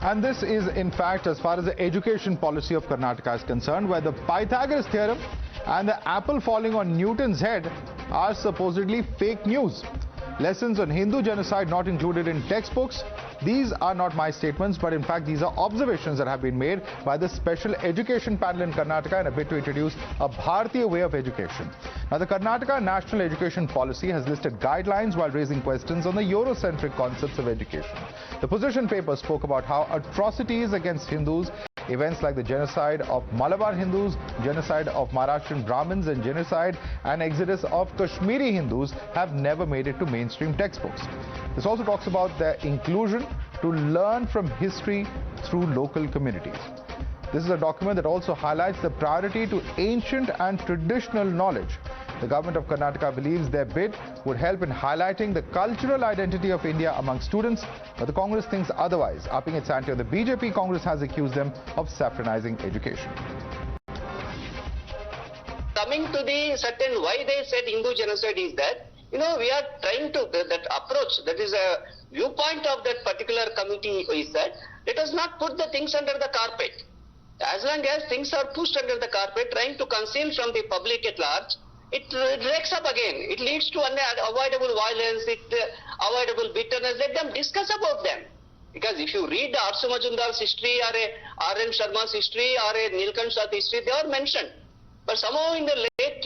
And this is, in fact, as far as the education policy of Karnataka is concerned, where the Pythagoras theorem and the apple falling on Newton's head are supposedly fake news. Lessons on Hindu genocide not included in textbooks. These are not my statements, but in fact these are observations that have been made by the special education panel in Karnataka in a bid to introduce a Bharatiya way of education. Now, the Karnataka National Education Policy has listed guidelines while raising questions on the Eurocentric concepts of education. The position paper spoke about how atrocities against Hindus, events like the genocide of Malabar Hindus, genocide of Maharashtrian Brahmins, and genocide and exodus of Kashmiri Hindus have never made it to mainstream textbooks. This also talks about their inclusion to learn from history through local communities. This is a document that also highlights the priority to ancient and traditional knowledge. The government of Karnataka believes their bid would help in highlighting the cultural identity of India among students, but the Congress thinks otherwise. Upping its ante on the BJP, Congress has accused them of saffronizing education. Coming to the certain why they said Hindu genocide is that, we are trying to, that approach, that is a viewpoint of that particular committee is that let us not put the things under the carpet. As long as things are pushed under the carpet, trying to conceal from the public at large, it rakes up again. It leads to unavoidable violence, avoidable bitterness. Let them discuss about them. Because if you read the Arsu Majumdar's history or a R.N. Sharma's history or a Nilkant Shah's history, they are mentioned. But somehow in the late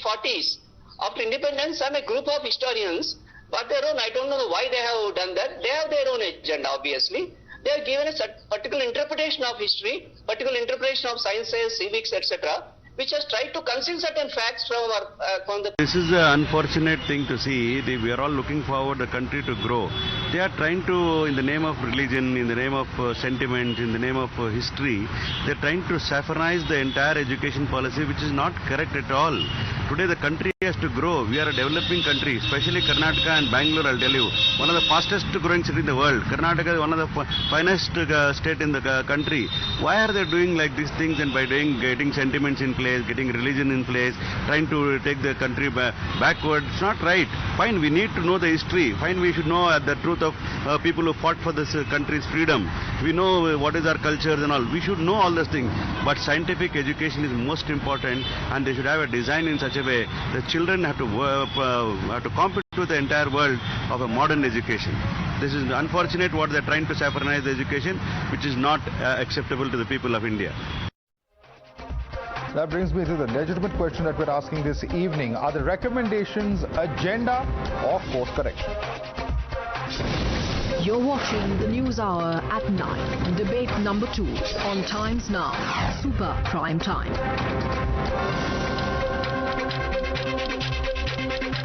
40s, after independence, some a group of historians, but their own, I don't know why they have done that. They have their own agenda, obviously. They are given a particular interpretation of history, particular interpretation of sciences, civics, etc., which has tried to conceal certain facts from the... This is an unfortunate thing to see. We are all looking forward the country to grow. They are trying to, in the name of religion, in the name of sentiment, in the name of history, they are trying to saffronize the entire education policy, which is not correct at all. Today the country has to grow. We are a developing country, especially Karnataka and Bangalore, I'll tell you. One of the fastest growing cities in the world. Karnataka is one of the finest state in the country. Why are they doing like these things, and by getting sentiments in place, getting religion in place, trying to take the country backward? It's not right. Fine, we need to know the history. Fine, we should know the truth of people who fought for this country's freedom. We know what is our cultures and all. We should know all those things. But scientific education is most important, and they should have a design in such a way that children have to compete with the entire world of a modern education. This is unfortunate what they are trying to saffronize the education, which is not acceptable to the people of India. That brings me to the legitimate question that we're asking this evening. Are the recommendations agenda or course correction? You're watching the News Hour at 9, debate number 2 on Times Now, Super Prime Time.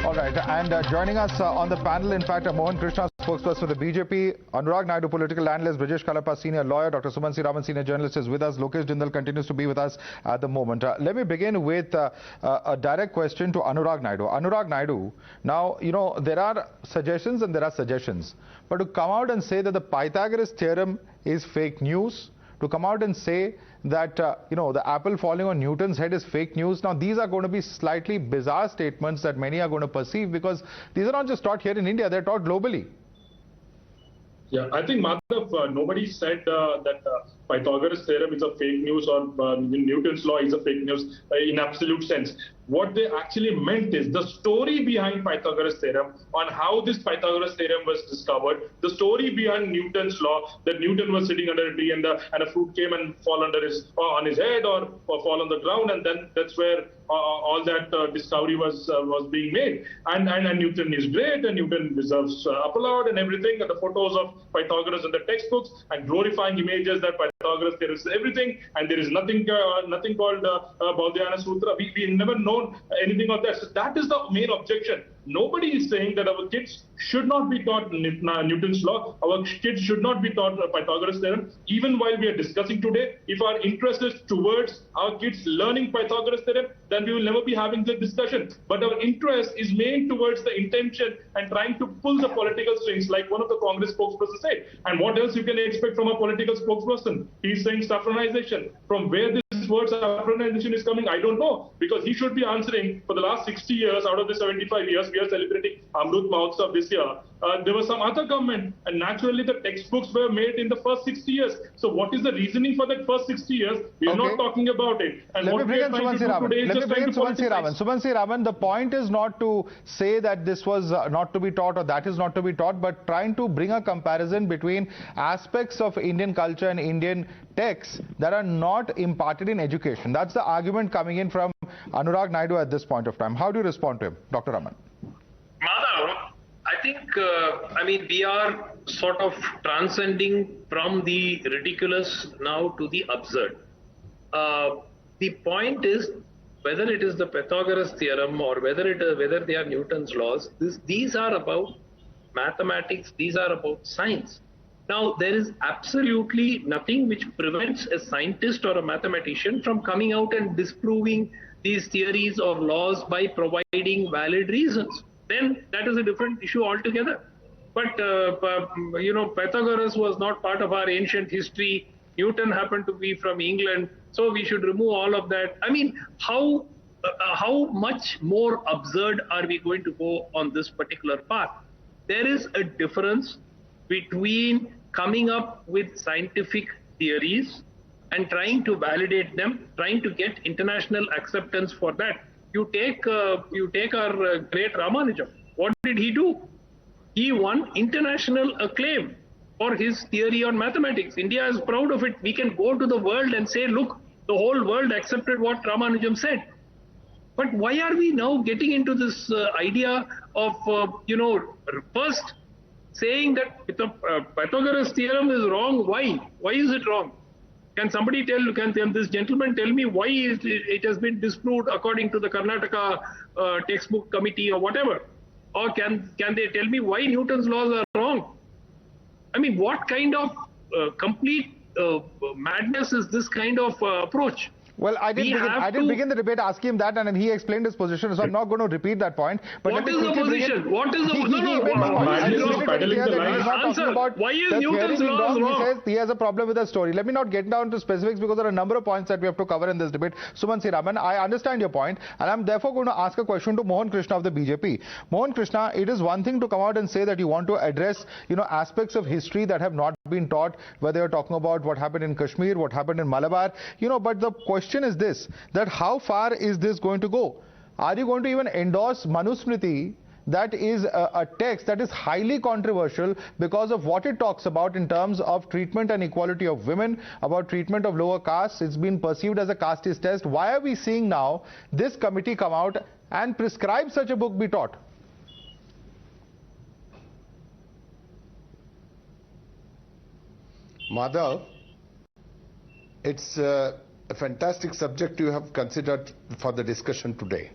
All right, and joining us on the panel, in fact, Mohan, Krishna, spokesperson for the BJP, Anurag Naidu, political analyst, Brajesh Kalapa, senior lawyer, Dr. Sumanth Raman, senior journalist, is with us. Lokesh Jindal continues to be with us at the moment. Let me begin with a direct question to Anurag Naidu. Anurag Naidu, now, there are suggestions and there are suggestions, but to come out and say that the Pythagoras theorem is fake news, to come out and say that, the apple falling on Newton's head is fake news. Now, these are going to be slightly bizarre statements that many are going to perceive, because these are not just taught here in India, they're taught globally. Yeah, I think, Madhav, nobody said that Pythagoras theorem is a fake news or Newton's law is a fake news in absolute sense. What they actually meant is the story behind Pythagoras theorem, on how this Pythagoras theorem was discovered, the story behind Newton's law, that Newton was sitting under a tree and a fruit came and fall on his head or fall on the ground, and then that's where all that discovery was being made. And Newton is great, and Newton deserves applaud and everything, and the photos of Pythagoras in the textbooks and glorifying images that Pythagoras there is everything, and there is nothing called Baudhayan Sutra. We never known anything of that. So that is the main objection. Nobody is saying that our kids should not be taught Newton's law. Our kids should not be taught Pythagoras theorem. Even while we are discussing today, if our interest is towards our kids learning Pythagoras theorem, then we will never be having the discussion. But our interest is made towards the intention and trying to pull the political strings, like one of the Congress spokespersons said. And what else you can expect from a political spokesperson? He's saying saffronization. From where this word saffronization is coming, I don't know, because he should be answering for the last 60 years out of the 75 years we are celebrating Amrut Mahotsav this year. There was some other government, and naturally the textbooks were made in the first 60 years. So what is the reasoning for that first 60 years? We are not talking about it. And Let what me we bring are in trying to Sumanth do today is Raman. just trying to politicize. Sumanth Raman, the point is not to say that this was not to be taught or that is not to be taught, but trying to bring a comparison between aspects of Indian culture and Indian texts that are not imparted in education. That's the argument coming in from Anurag Naidu at this point of time. How do you respond to him, Dr. Raman? Madhav, I think, we are sort of transcending from the ridiculous now to the absurd. The point is, whether it is the Pythagoras theorem or whether they are Newton's laws, these are about mathematics, these are about science. Now, there is absolutely nothing which prevents a scientist or a mathematician from coming out and disproving these theories or laws by providing valid reasons. Then that is a different issue altogether. But, Pythagoras was not part of our ancient history. Newton happened to be from England. So we should remove all of that. I mean, how much more absurd are we going to go on this particular path? There is a difference between coming up with scientific theories and trying to validate them, trying to get international acceptance for that. You take our great Ramanujam. What did he do? He won international acclaim for his theory on mathematics. India is proud of it. We can go to the world and say, look, the whole world accepted what Ramanujam said. But why are we now getting into this idea of, first saying that the Pythagoras theorem is wrong? Why? Why is it wrong? Can somebody can this gentleman tell me why it has been disproved according to the Karnataka textbook committee or whatever? Or can they tell me why Newton's laws are wrong? I mean, what kind of complete madness is this kind of approach? Well, I didn't begin the debate asking him that, and then he explained his position, so I'm not going to repeat that point. But what is the position? What is the why is Newton's laws wrong? He says he has a problem with the story. Let me not get down to specifics because there are a number of points that we have to cover in this debate. Sumanth Raman, I understand your point, and I'm therefore going to ask a question to Mohan Krishna of the BJP. Mohan Krishna, it is one thing to come out and say that you want to address, aspects of history that have not been taught, whether you're talking about what happened in Kashmir, what happened in Malabar, but the question is this, that how far is this going to go? Are you going to even endorse Manusmriti, that is a text that is highly controversial because of what it talks about in terms of treatment and equality of women, about treatment of lower castes? It's been perceived as a casteist test. Why are we seeing now this committee come out and prescribe such a book be taught? Madhav, it's a fantastic subject you have considered for the discussion today.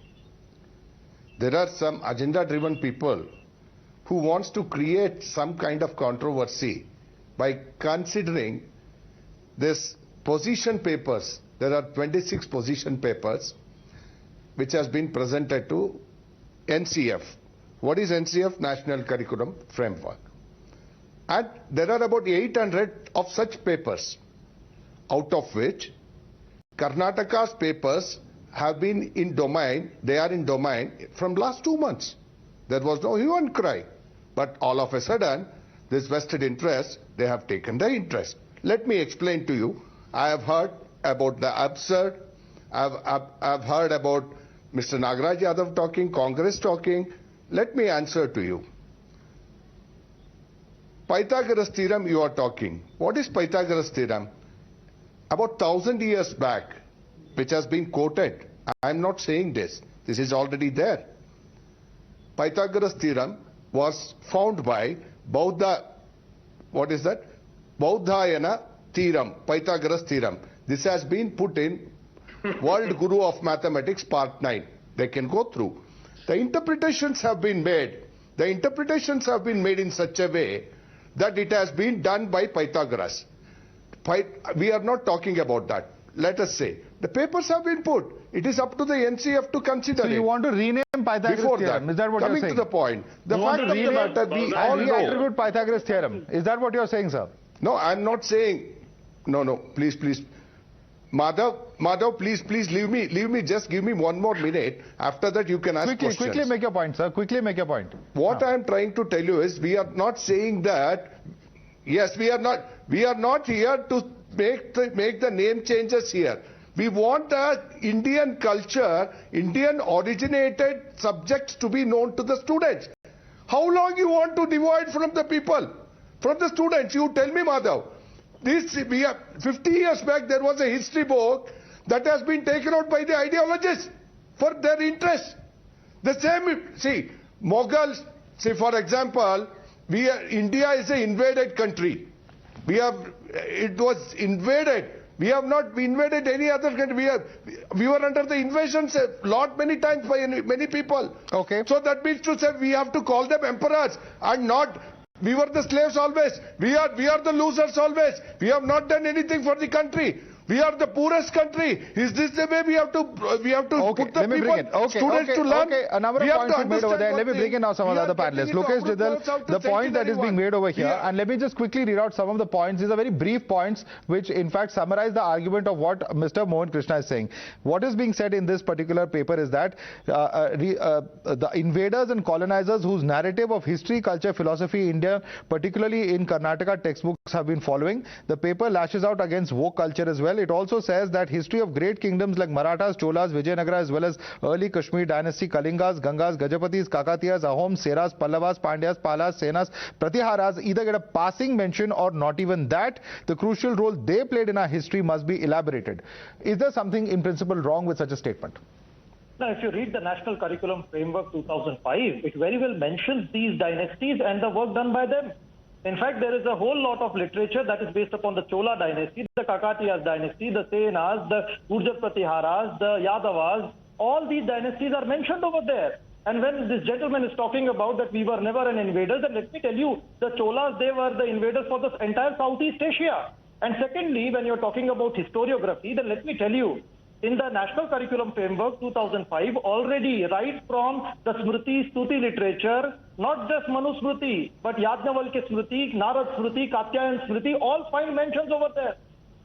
There are some agenda-driven people who wants to create some kind of controversy by considering this position papers. There are 26 position papers which has been presented to NCF. What is NCF? National Curriculum Framework. And there are about 800 of such papers, out of which Karnataka's papers have been in domain, they are in domain from last 2 months. There was no hue and cry. But all of a sudden, this vested interest, they have taken the interest. Let me explain to you. I have heard about the absurd. I've heard about Mr. Nagaraj Yadav talking, Congress talking. Let me answer to you. Pythagoras theorem you are talking. What is Pythagoras theorem? About 1000 years back, which has been quoted. I am not saying this. This is already there. Pythagoras theorem was found by Baudhayan theorem, Pythagoras theorem. This has been put in World Guru of Mathematics Part 9. They can go through. The interpretations have been made. The interpretations have been made in such a way that it has been done by Pythagoras. We are not talking about that. Let us say the papers have been put. It is up to the NCF to consider it. So you want to rename Pythagoras theorem? Is that what you're saying? Coming to the point, the fact of the matter, we all know. Attribute Pythagoras theorem. Is that what you're saying, sir? No, I'm not saying. No, please. Madhav, Madhav, please leave me. Just give me 1 more minute. After that, you can ask questions. Quickly make your point, sir. Quickly make your point. What I am trying to tell you is, we are not saying that. Yes, we are not. We are not here to make the name changes here. We want Indian culture, Indian originated subjects to be known to the students. How long you want to divide from the people, from the students? You tell me, Madhav. 50 years back, there was a history book that has been taken out by the ideologists for their interest. The same, see, Mughals, say for example, India is an invaded country. It was invaded. We have not invaded any other country. We were under the invasions many times by many people. Okay. So that means to say we have to call them emperors and not. We were the slaves always. We are the losers always. We have not done anything for the country. We are the poorest country. Is this the way we have to put the students to learn? Okay, a number of points you've made over there. Let me bring in now some of the other panelists. Lokesh Jindal, the point that is being made over here, and let me just quickly read out some of the points. These are very brief points which in fact summarize the argument of what Mr. Mohan Krishna is saying. What is being said in this particular paper is that the invaders and colonizers whose narrative of history, culture, philosophy, India, particularly in Karnataka textbooks have been following. The paper lashes out against woke culture as well. It also says that history of great kingdoms like Marathas, Cholas, Vijayanagara, as well as early Kashmir dynasty, Kalingas, Gangas, Gajapatis, Kakatiyas, Ahoms, Seras, Pallavas, Pandyas, Palas, Senas, Pratiharas either get a passing mention or not even that. The crucial role they played in our history must be elaborated. Is there something in principle wrong with such a statement? Now, if you read the National Curriculum Framework 2005, it very well mentions these dynasties and the work done by them. In fact, there is a whole lot of literature that is based upon the Chola dynasty, the Kakatiyas dynasty, the Senas, the Gurjar Pratiharas, the Yadavas. All these dynasties are mentioned over there. And when this gentleman is talking about that we were never an invaders, then let me tell you, the Cholas, they were the invaders for the entire Southeast Asia. And secondly, when you're talking about historiography, then let me tell you, in the National Curriculum Framework 2005, already right from the Smriti, Stuti literature, not just Manu Smriti, but Yajnavalkya Smriti, Narad Smriti, Katyayan Smriti, all find mentions over there.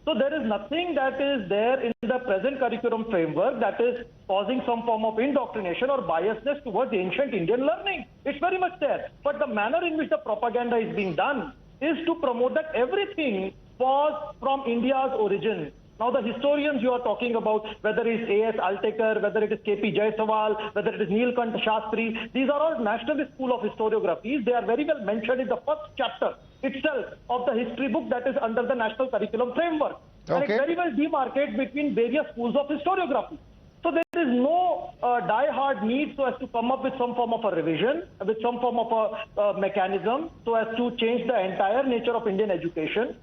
So there is nothing that is there in the present curriculum framework that is causing some form of indoctrination or biasness towards ancient Indian learning. It's very much there. But the manner in which the propaganda is being done is to promote that everything was from India's origin. Now, the historians you are talking about, whether it is A.S. Altekar, whether it is K.P. Jaiswal, whether it is Neelkant Shastri, these are all nationalist school of historiographies. They are very well mentioned in the first chapter itself of the history book that is under the National Curriculum Framework. And it very well demarcates between various schools of historiography. So there is no die-hard need so as to come up with some form of a revision, with some form of a mechanism so as to change the entire nature of Indian education.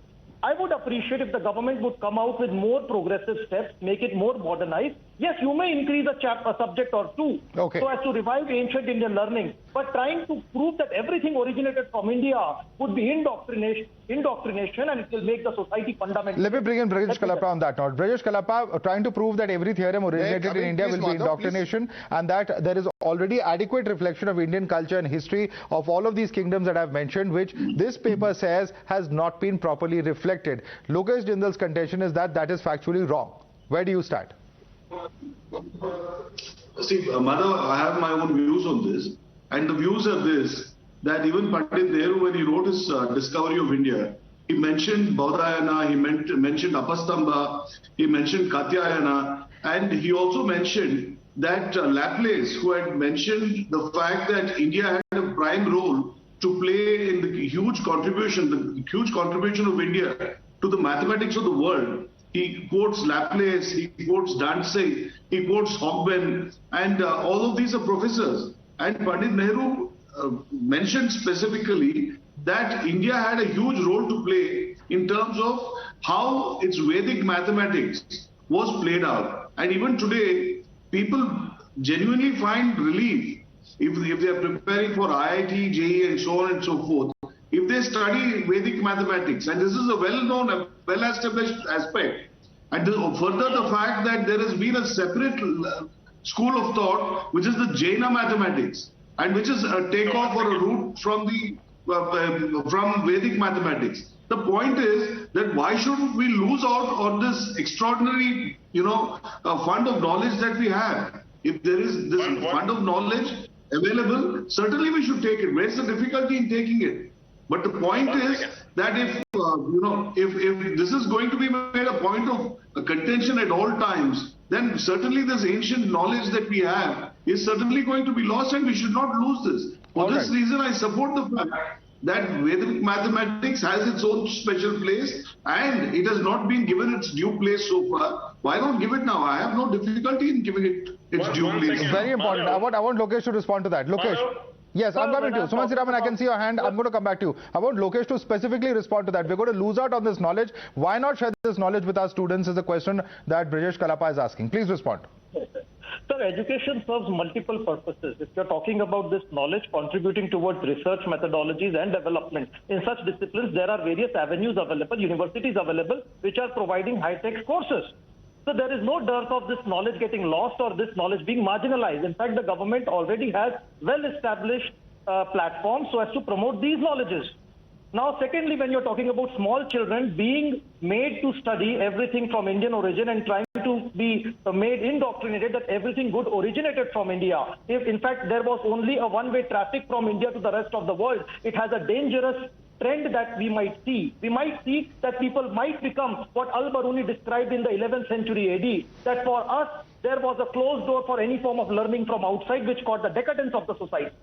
I would appreciate if the government would come out with more progressive steps, make it more modernized. Yes, you may increase a subject or two so as to revive ancient Indian learning. But trying to prove that everything originated from India would be indoctrination and it will make the society fundamentally... Let me bring in Brajesh Kalapa on that note. Brajesh Kalapa, trying to prove that every theorem originated in India will be indoctrination and that there is already adequate reflection of Indian culture and history of all of these kingdoms that I've mentioned, which this paper says has not been properly reflected. Lokesh Jindal's contention is that that is factually wrong. Where do you stand? See, Madhav, I have my own views on this, and the views are this, that even Pandit Nehru, when he wrote his Discovery of India, he mentioned Baudhayana, he mentioned Apastamba, he mentioned Katyayana, and he also mentioned that Laplace, who had mentioned the fact that India had a prime role to play in the huge contribution of India to the mathematics of the world. He quotes Laplace, he quotes Danzig, he quotes Hogben, and all of these are professors. And Pandit Nehru mentioned specifically that India had a huge role to play in terms of how its Vedic mathematics was played out. And even today, people genuinely find relief if they are preparing for IIT, JEE and so on and so forth. If they study Vedic mathematics, and this is a well-known, well-established aspect, and further the fact that there has been a separate school of thought, which is the Jaina mathematics, and which is a takeoff or a root from Vedic mathematics. The point is that why should we lose out on this extraordinary fund of knowledge that we have. If there is this fund of knowledge available, certainly we should take it. Where's the difficulty in taking it? But the point is that if this is going to be made a point of contention at all times, then certainly this ancient knowledge that we have is certainly going to be lost, and we should not lose this. For this reason, I support the fact that Vedic mathematics has its own special place and it has not been given its due place so far. Why not give it now? I have no difficulty in giving it its due place. Very important. I want Lokesh to respond to that. Lokesh. Yes, I'm coming to you. Sumanth Raman, I can see your hand. I'm going to come back to you. I want Lokesh to specifically respond to that. We're going to lose out on this knowledge. Why not share this knowledge with our students is the question that Brijesh Kalapa is asking. Please respond. Sir, education serves multiple purposes. If you're talking about this knowledge contributing towards research methodologies and development, in such disciplines, there are various avenues available, universities available, which are providing high-tech courses. So there is no dearth of this knowledge getting lost or this knowledge being marginalized. In fact, the government already has well-established platforms so as to promote these knowledges. Now, secondly, when you're talking about small children being made to study everything from Indian origin and trying to be made indoctrinated that everything good originated from India. If, in fact, there was only a one-way traffic from India to the rest of the world, it has a dangerous trend that we might see. We might see that people might become what Al-Biruni described in the 11th century AD, that for us, there was a closed door for any form of learning from outside, which caused the decadence of the society.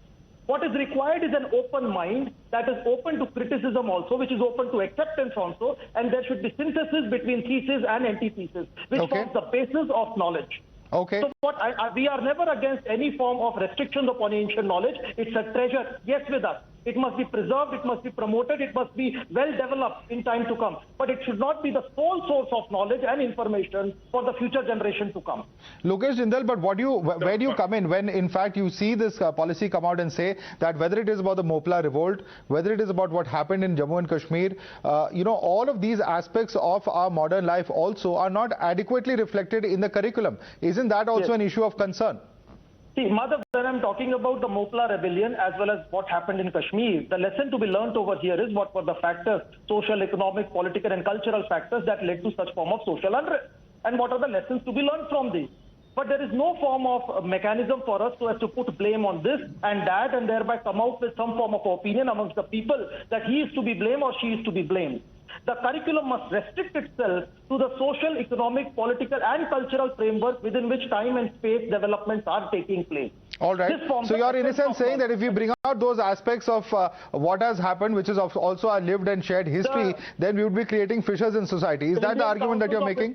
What is required is an open mind that is open to criticism also, which is open to acceptance also, and there should be synthesis between thesis and antithesis, which forms the basis of knowledge. Okay. So we are never against any form of restrictions upon ancient knowledge. It's a treasure, yes, with us. It must be preserved, it must be promoted, it must be well developed in time to come. But it should not be the sole source of knowledge and information for the future generation to come. Lokesh Jindal, but where do you come in when in fact you see this policy come out and say that whether it is about the Mopla revolt, whether it is about what happened in Jammu and Kashmir, all of these aspects of our modern life also are not adequately reflected in the curriculum. Isn't that also an issue of concern? See, Madhav, when I'm talking about the Mopla rebellion as well as what happened in Kashmir, the lesson to be learnt over here is what were the factors, social, economic, political and cultural factors that led to such form of social unrest. And what are the lessons to be learned from these? But there is no form of mechanism for us to have to put blame on this and that and thereby come out with some form of opinion amongst the people that he is to be blamed or she is to be blamed. The curriculum must restrict itself to the social, economic, political and cultural framework within which time and space developments are taking place. All right. So you're in a sense saying that if we bring out those aspects of what has happened, which is also our lived and shared history, then we would be creating fissures in society. Is that the argument that you're making?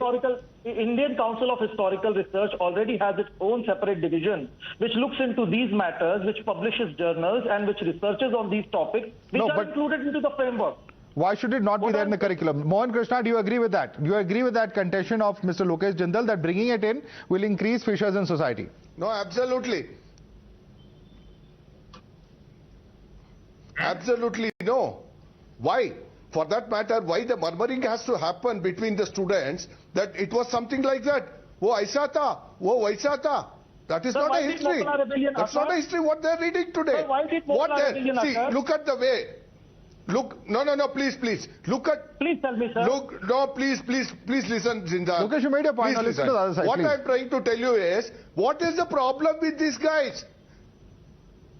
Indian Council of Historical Research already has its own separate division which looks into these matters, which publishes journals and which researches on these topics, which are included into the framework. Why should it not be there in the curriculum? Mohan Krishna, do you agree with that? Do you agree with that contention of Mr. Lokesh Jindal that bringing it in will increase fissures in society? No, absolutely. Absolutely no. Why? For that matter, why the murmuring has to happen between the students that it was something like that? Wo aisa tha, wo vaisa tha. That is not a history. That's not a history what they're reading today. See, look at the way. Look, no, please. Look at... Please tell me, sir. Look, no, please listen, Jindal. Lokesh, you made a point. Now listen to the other side, what I'm trying to tell you is, what is the problem with these guys?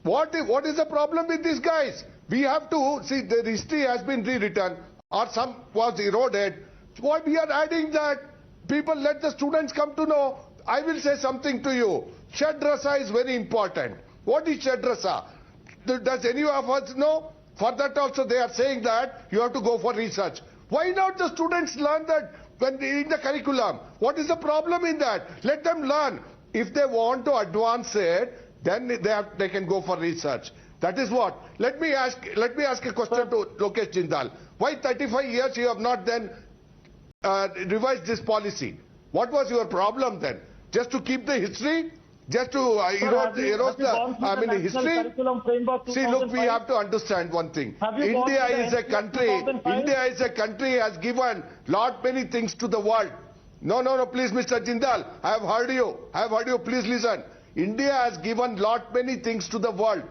What is the problem with these guys? We have to, see, the history has been rewritten, or some was eroded. Why we are adding that? People, let the students come to know. I will say something to you. Shadrasa is very important. What is Shadrasa? Does any of us know? For that also they are saying that you have to go for research. Why not the students learn that when in the curriculum? What is the problem in that? Let them learn. If they want to advance it, then they can go for research. That is what. Let me ask a question to Lokesh Jindal. Why 35 years you have not then revised this policy? What was your problem then? Just to keep the history? Just to erode the history? See, look, we have to understand one thing. India is a country has given lot many things to the world. No, please, Mr. Jindal, I have heard you. Please listen. India has given lot many things to the world.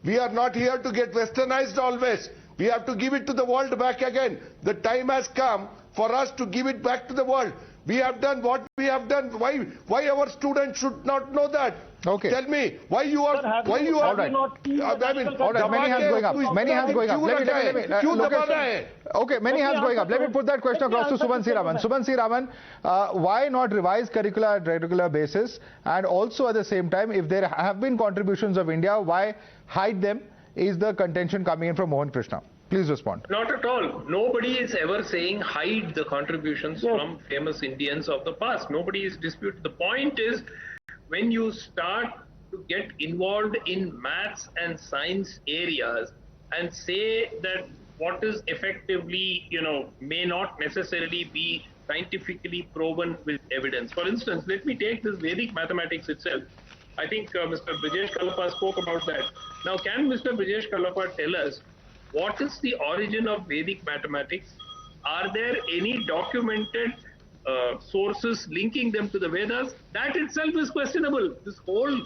We are not here to get westernized always. We have to give it to the world back again. The time has come for us to give it back to the world. We have done what we have done. Why our students should not know that? Okay. Tell me why you are All right. All right. Many hands going up. Many hands going up. Let me okay. Many hands going up. Let me put that question across to Sumanth Raman. Sumanth Raman, why not revise curricula at regular basis? And also at the same time, if there have been contributions of India, why hide them? Is the contention coming in from Mohan Krishna? Please respond. Not at all. Nobody is ever saying hide the contributions from famous Indians of the past. Nobody is disputing. The point is, when you start to get involved in maths and science areas and say that what is effectively, may not necessarily be scientifically proven with evidence. For instance, let me take this Vedic mathematics itself. I think Mr. Brijesh Kalapa spoke about that. Now, can Mr. Brijesh Kalapa tell us what is the origin of Vedic mathematics? Are there any documented sources linking them to the Vedas? That itself is questionable. This whole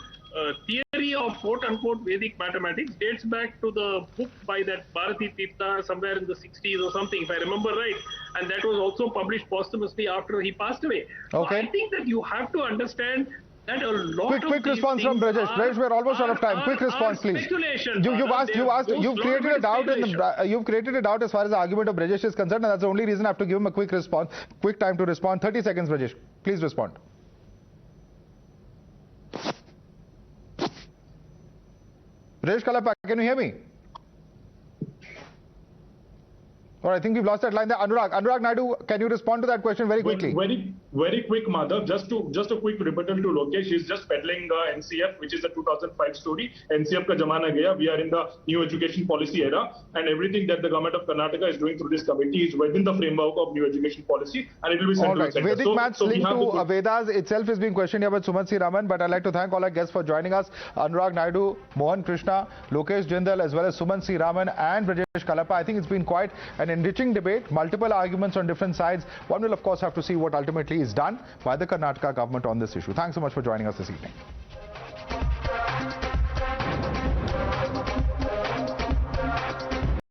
theory of quote-unquote Vedic mathematics dates back to the book by that Bharati Tirtha somewhere in the 60s or something, if I remember right. And that was also published posthumously after he passed away. Okay. So I think that you have to understand that a lot quick response from Brajesh. Brajesh, we're almost out of time. Quick response, please. You've created a doubt you've created a doubt as far as the argument of Brajesh is concerned, and that's the only reason I have to give him a quick response, quick time to respond. 30 seconds, Brajesh. Please respond. Brajesh Kalapa, can you hear me? Or I think we've lost that line there. Anurag Naidu, can you respond to that question very quickly? Very quick, Madhav. Just a quick rebuttal to Lokesh. He's just peddling NCF, which is a 2005 story. NCF ka zamana gaya. We are in the new education policy era, and everything that the government of Karnataka is doing through this committee is within the framework of new education policy, and it will be central. All right. Vedic maths linked to Vedas itself is being questioned here by Sumanth Raman, but I'd like to thank all our guests for joining us. Anurag Naidu, Mohan Krishna, Lokesh Jindal, as well as Sumanth Raman and Brajesh Kalapa. I think it's been quite an enriching debate, multiple arguments on different sides. One will, of course, have to see what ultimately is done by the Karnataka government on this issue. Thanks so much for joining us this evening.